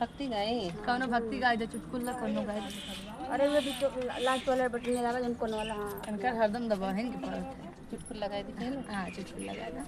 भक्ति गाई कौनो भक्ति गाय दे चुटकुला कोनो गाय दे। अरे वो भी तो लास्ट वाला बटन में लगा जन कौन वाला। हाँ इनका हरदम दबा है कि पर चुटकुला लगाई दिखे ना। हां चुटकुला लगा दा।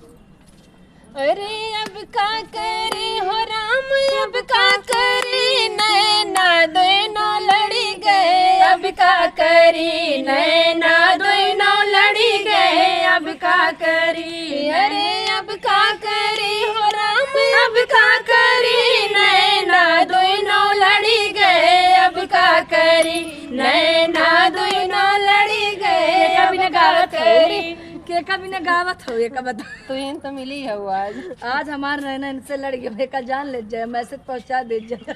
अरे अब का करे हो राम अब का करे नैना दोनों लड़ी गए अब का करी नैना दोनों लड़ी गए अब का करी। अरे अब का करे हो राम अब का करी नैना दोनों लड़ी गए अब का करी नैना दोनों लड़ी गए अब का करी। के कभी ना गावत हो ये का बता। तो इन तो मिली है वो आज हमार रहना इनसे लड़ गए का जान ले जाए मैसेज पहुंचा दे जाए।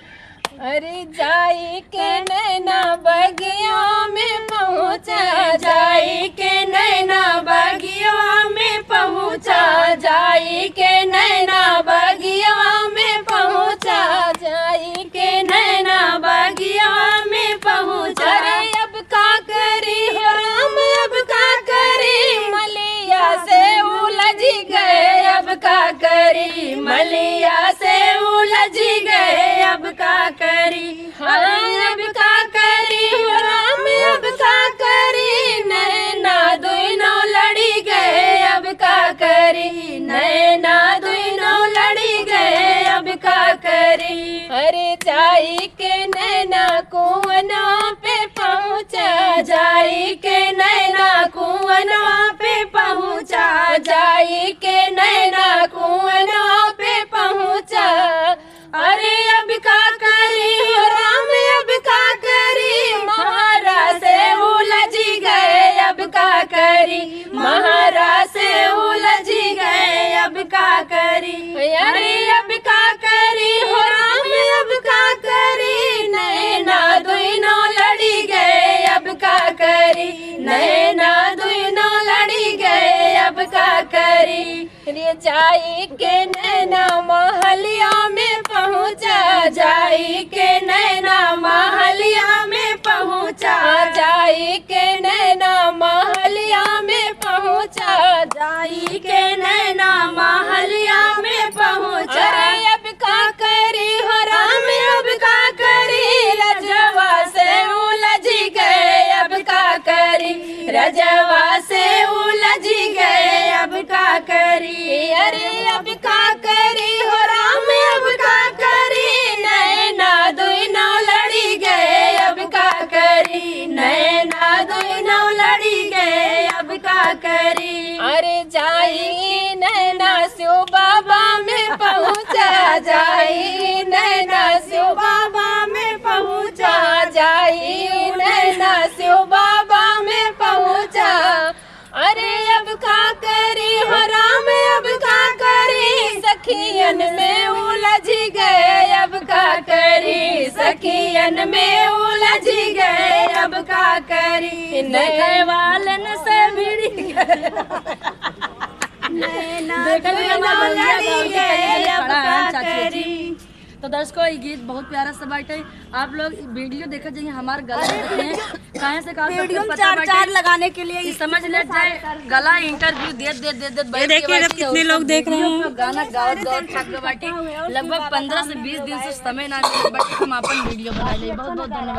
अरे जाई के नैना बगिया में पहुँचा जाई के नैना बगिया में पहुँचा जाई के नैना बगिया में पहुँचा जाई के नैना बगिया में पहुँचा। अरे अब का करी हो राम अब का करी मलिया से उलझ गए अब का करी मलिया से उलझ गए अब का करी। अब का करी हो राम अब का करी नैना दोनों लड़ी गए अब का करी नैना दोनों लड़ी गए अब का करी। अरे जाई के नैना कुआना पे पहुँचा जाई के नैना कुआना पे पहुँचा जाई के नैना कुआना पे पहुँचा। अरे अब का करी हो राम अब का करी महारा से उलझ गए अब का करी महारा से उलझ गए अब का करी। अरे अब का करी हो राम अब का करी नैना दोनों लड़ी गए अब का करी नैना दोनों लड़ी गए अब का करी। रे जाई के नैना महलिया में पहुँचा जाई के नैना महलिया में पहुँचा जाई के नैना महलिया में पहुँचा जाई के नैना महलिया में पहुँचा। अरे अब का करी हो राम अब का करी रजवा से उलझ गए अब का करी रजवा से उलझ गए अब का करी। अरे अब का करी हो राम अब का करी नैना दोनों लड़ी गए अब का करी नैना दोनों लड़ी गए अब का करी। अरे जाई नैना शिव बाबा में पहुँचा जाई नैना शिव बाबा में पहुँचा जाई नैना शिव बाबा में पहुँचा। अरे अब का करी हो राम अब का करी सखियन में उलझ गए अब का करी सखियन में उलझ गए अब का करी। नए वालन से भिड़ गए तो दर्शकों ये गीत बहुत प्यारा सा बाटे। आप लोग वीडियो देखा जाइए हमारे गला देखें कहाँ से कहाँ वीडियो चार चार लगाने के लिए समझ ले जाए गला इंटरव्यू दे देखिए कितने लोग देख रहे हैं। गाना गावत थक बाटे लगभग 15 से 20 दिन से समय ना बट हम अपन वीडियो बना ले। बहुत बहुत धन्यवाद।